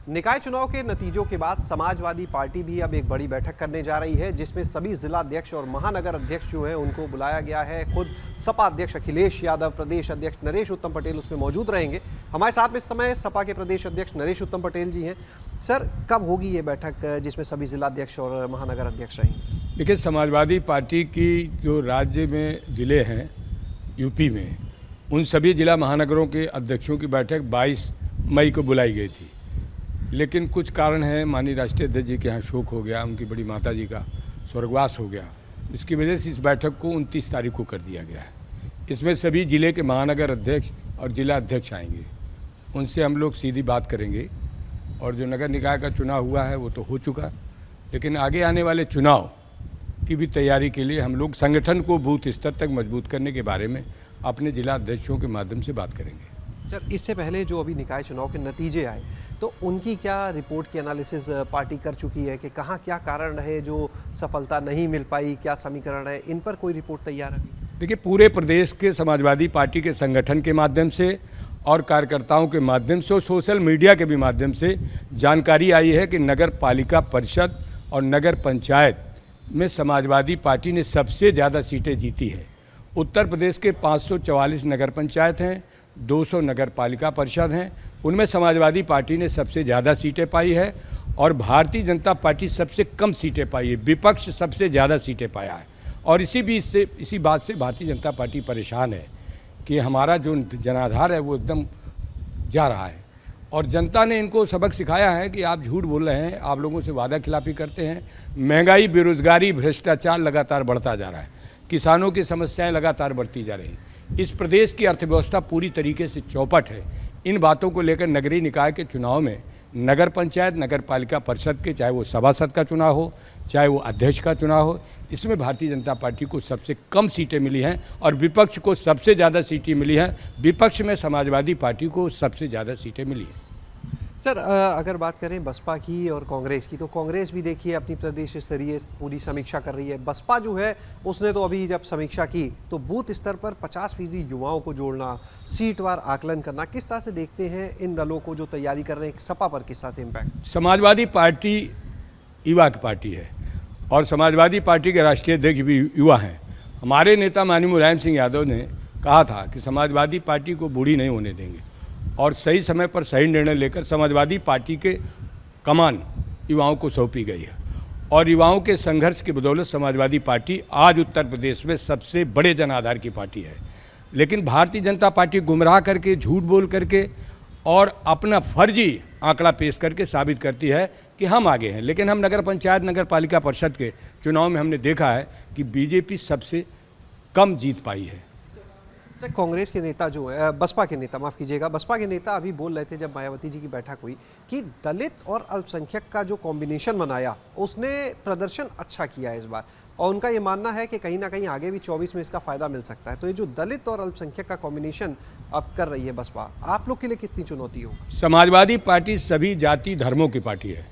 निकाय चुनाव के नतीजों के बाद समाजवादी पार्टी भी अब एक बड़ी बैठक करने जा रही है, जिसमें सभी जिला अध्यक्ष और महानगर अध्यक्ष जो हैं उनको बुलाया गया है। खुद सपा अध्यक्ष अखिलेश यादव, प्रदेश अध्यक्ष नरेश उत्तम पटेल उसमें मौजूद रहेंगे। हमारे साथ में इस समय सपा के प्रदेश अध्यक्ष नरेश उत्तम पटेल जी हैं। सर, कब होगी ये बैठक जिसमें सभी जिला अध्यक्ष और महानगर अध्यक्ष रहेंगे? देखिए, समाजवादी पार्टी की जो राज्य में जिले हैं यूपी में, उन सभी जिला महानगरों के अध्यक्षों की बैठक 22 मई को बुलाई गई थी, लेकिन कुछ कारण है। माननीय राष्ट्रीय अध्यक्ष जी के यहाँ शोक हो गया, उनकी बड़ी माता जी का स्वर्गवास हो गया। इसकी वजह से इस बैठक को 29 तारीख को कर दिया गया है। इसमें सभी जिले के महानगर अध्यक्ष और जिला अध्यक्ष आएंगे, उनसे हम लोग सीधी बात करेंगे। और जो नगर निकाय का चुनाव हुआ है वो तो हो चुका, लेकिन आगे आने वाले चुनाव की भी तैयारी के लिए हम लोग संगठन को बूथ स्तर तक मजबूत करने के बारे में अपने जिला अध्यक्षों के माध्यम से बात करेंगे। सर, इससे पहले जो अभी निकाय चुनाव के नतीजे आए, तो उनकी क्या रिपोर्ट की एनालिसिस पार्टी कर चुकी है कि कहाँ क्या कारण रहे जो सफलता नहीं मिल पाई, क्या समीकरण है, इन पर कोई रिपोर्ट तैयार है? देखिए, पूरे प्रदेश के समाजवादी पार्टी के संगठन के माध्यम से और कार्यकर्ताओं के माध्यम से और सोशल मीडिया के भी माध्यम से जानकारी आई है कि नगर पालिका परिषद और नगर पंचायत में समाजवादी पार्टी ने सबसे ज़्यादा सीटें जीती है। उत्तर प्रदेश के 544 नगर पंचायत हैं, 200 नगर पालिका परिषद हैं, उनमें समाजवादी पार्टी ने सबसे ज़्यादा सीटें पाई है और भारतीय जनता पार्टी सबसे कम सीटें पाई है। विपक्ष सबसे ज़्यादा सीटें पाया है और इसी बात से भारतीय जनता पार्टी परेशान है कि हमारा जो जनाधार है वो एकदम जा रहा है। और जनता ने इनको सबक सिखाया है कि आप झूठ बोल रहे हैं, आप लोगों से वादा खिलाफी करते हैं। महंगाई, बेरोजगारी, भ्रष्टाचार लगातार बढ़ता जा रहा है, किसानों की समस्याएं लगातार बढ़ती जा रही हैं। इस प्रदेश की अर्थव्यवस्था पूरी तरीके से चौपट है। इन बातों को लेकर नगरीय निकाय के चुनाव में नगर पंचायत, नगर पालिका परिषद के, चाहे वो सभासद का चुनाव हो, चाहे वो अध्यक्ष का चुनाव हो, इसमें भारतीय जनता पार्टी को सबसे कम सीटें मिली हैं और विपक्ष को सबसे ज़्यादा सीटें मिली हैं। विपक्ष में समाजवादी पार्टी को सबसे ज़्यादा सीटें मिली हैं। सर, अगर बात करें बसपा की और कांग्रेस की, तो कांग्रेस भी देखिए अपनी प्रदेश स्तरीय पूरी समीक्षा कर रही है। बसपा जो है उसने तो अभी जब समीक्षा की तो बूथ स्तर पर 50% युवाओं को जोड़ना, सीटवार आकलन करना, किस तरह से देखते हैं इन दलों को जो तैयारी कर रहे हैं? सपा पर किस तरह से इम्पैक्ट? समाजवादी पार्टी युवा की पार्टी है और समाजवादी पार्टी के राष्ट्रीय अध्यक्ष भी युवा हैं। हमारे नेता माननीय मुलायम सिंह यादव ने कहा था कि समाजवादी पार्टी को बूढ़ी नहीं होने देंगे और सही समय पर सही निर्णय लेकर समाजवादी पार्टी के कमान युवाओं को सौंपी गई है। और युवाओं के संघर्ष की बदौलत समाजवादी पार्टी आज उत्तर प्रदेश में सबसे बड़े जन आधार की पार्टी है। लेकिन भारतीय जनता पार्टी गुमराह करके, झूठ बोल करके और अपना फर्जी आंकड़ा पेश करके साबित करती है कि हम आगे हैं। लेकिन हम नगर पंचायत, नगर पालिका परिषद के चुनाव में हमने देखा है कि बीजेपी सबसे कम जीत पाई है। सर, कांग्रेस के नेता जो है, बसपा के नेता, माफ़ कीजिएगा, बसपा के नेता अभी बोल रहे थे जब मायावती जी की बैठक हुई कि दलित और अल्पसंख्यक का जो कॉम्बिनेशन बनाया उसने प्रदर्शन अच्छा किया है इस बार, और उनका ये मानना है कि कहीं ना कहीं आगे भी 24 में इसका फ़ायदा मिल सकता है। तो ये जो दलित और अल्पसंख्यक का कॉम्बिनेशन अब कर रही है बसपा, आप लोग के लिए कितनी चुनौती हो? समाजवादी पार्टी सभी जाति धर्मों की पार्टी है।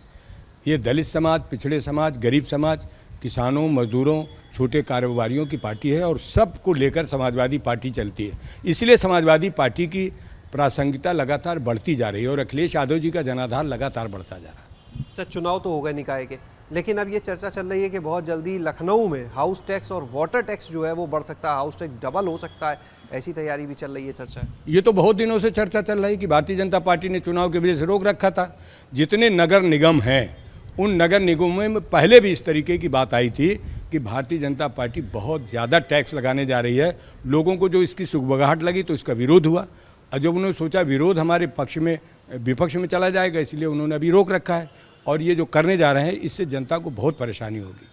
ये दलित समाज, पिछड़े समाज, गरीब समाज, किसानों, मजदूरों, छोटे कारोबारियों की पार्टी है और सबको लेकर समाजवादी पार्टी चलती है। इसलिए समाजवादी पार्टी की प्रासंगिकता लगातार बढ़ती जा रही है और अखिलेश यादव जी का जनाधार लगातार बढ़ता जा रहा है। तो चुनाव तो हो गए निकाय के, लेकिन अब ये चर्चा चल रही है कि बहुत जल्दी लखनऊ में हाउस टैक्स और वाटर टैक्स जो है वो बढ़ सकता है, हाउस टैक्स डबल हो सकता है, ऐसी तैयारी भी चल रही है, चर्चा है। ये तो बहुत दिनों से चर्चा चल रही है कि भारतीय जनता पार्टी ने चुनाव की वजह से रोक रखा था। जितने नगर निगम हैं उन नगर निगमों में पहले भी इस तरीके की बात आई थी कि भारतीय जनता पार्टी बहुत ज़्यादा टैक्स लगाने जा रही है। लोगों को जो इसकी सुगबगाहट लगी तो इसका विरोध हुआ और जब उन्होंने सोचा विरोध हमारे पक्ष में, विपक्ष में चला जाएगा, इसलिए उन्होंने अभी रोक रखा है। और ये जो करने जा रहे हैं इससे जनता को बहुत परेशानी होगी।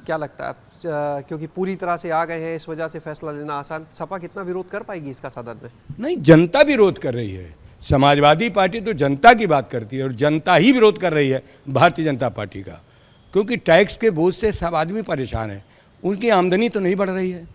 क्या लगता है, क्योंकि पूरी तरह से आ गए हैं इस वजह से फैसला लेना आसान, सपा कितना विरोध कर पाएगी इसका सदन में? नहीं, जनता विरोध कर रही है। समाजवादी पार्टी तो जनता की बात करती है और जनता ही विरोध कर रही है भारतीय जनता पार्टी का, क्योंकि टैक्स के बोझ से सब आदमी परेशान है। उनकी आमदनी तो नहीं बढ़ रही है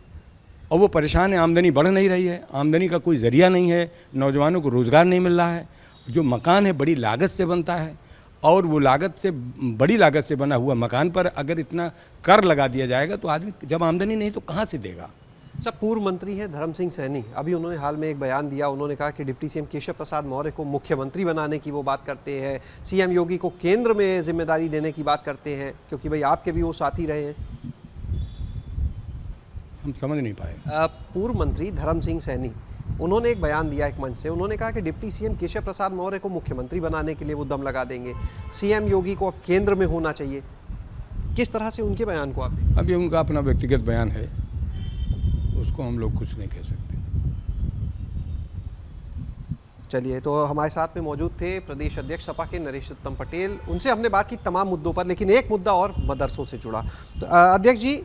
और वो परेशान है, आमदनी बढ़ नहीं रही है, आमदनी का कोई ज़रिया नहीं है, नौजवानों को रोज़गार नहीं मिल रहा है। जो मकान है बड़ी लागत से बनता है और वो बड़ी लागत से बना हुआ मकान पर अगर इतना कर लगा दिया जाएगा तो आदमी जब आमदनी नहीं तो कहाँ से देगा। सब पूर्व मंत्री हैं धर्म सिंह सैनी, अभी उन्होंने हाल में एक बयान दिया। उन्होंने कहा कि डिप्टी सीएम केशव प्रसाद मौर्य को मुख्यमंत्री बनाने की वो बात करते हैं, सीएम योगी को केंद्र में जिम्मेदारी देने की बात करते हैं, क्योंकि भाई आपके भी वो साथी रहे हैं। हम समझ नहीं पाए। पूर्व मंत्री धर्म सिंह सैनी, उन्होंने एक बयान दिया एक मंच से। उन्होंने कहा कि डिप्टी सीएम केशव प्रसाद मौर्य को मुख्यमंत्री बनाने के लिए वो दम लगा देंगे, सीएम योगी को अब केंद्र में होना चाहिए। किस तरह से उनके बयान को आप? अब ये उनका अपना व्यक्तिगत बयान है, उसको हम लोग कुछ नहीं कह सकते। चलिए, तो हमारे साथ में मौजूद थे प्रदेश अध्यक्ष सपा के नरेश पटेल। उनसे हमने बात की तमाम मुद्दों पर, लेकिन एक मुद्दा और मदरसों से जुड़ा। तो अध्यक्ष जी,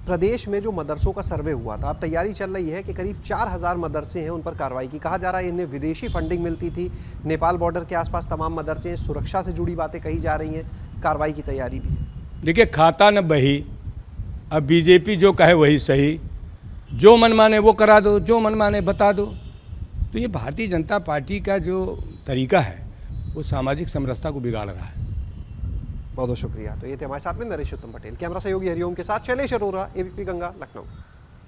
प्रदेश में जो मदरसों का सर्वे हुआ था, अब तैयारी चल रही है कि करीब 4000 मदरसे हैं, उन पर कार्रवाई की। कहा जा रहा है इन्हें विदेशी फंडिंग मिलती थी, नेपाल बॉर्डर के आसपास तमाम मदरसे हैं, सुरक्षा से जुड़ी बातें कही जा रही हैं, कार्रवाई की तैयारी भी है। देखिए, खाता न बही, अब बीजेपी जो कहे वही सही, जो मन माने वो करा दो, जो मन माने बता दो। तो ये भारतीय जनता पार्टी का जो तरीका है वो सामाजिक समरसता को बिगाड़ रहा है। बहुत बहुत शुक्रिया। तो ये थे हमारे साथ में नरेश पटेल। कैमरा सहयोगी हरिओम के साथ शैलेश अरोरा, एबीपी गंगा, लखनऊ।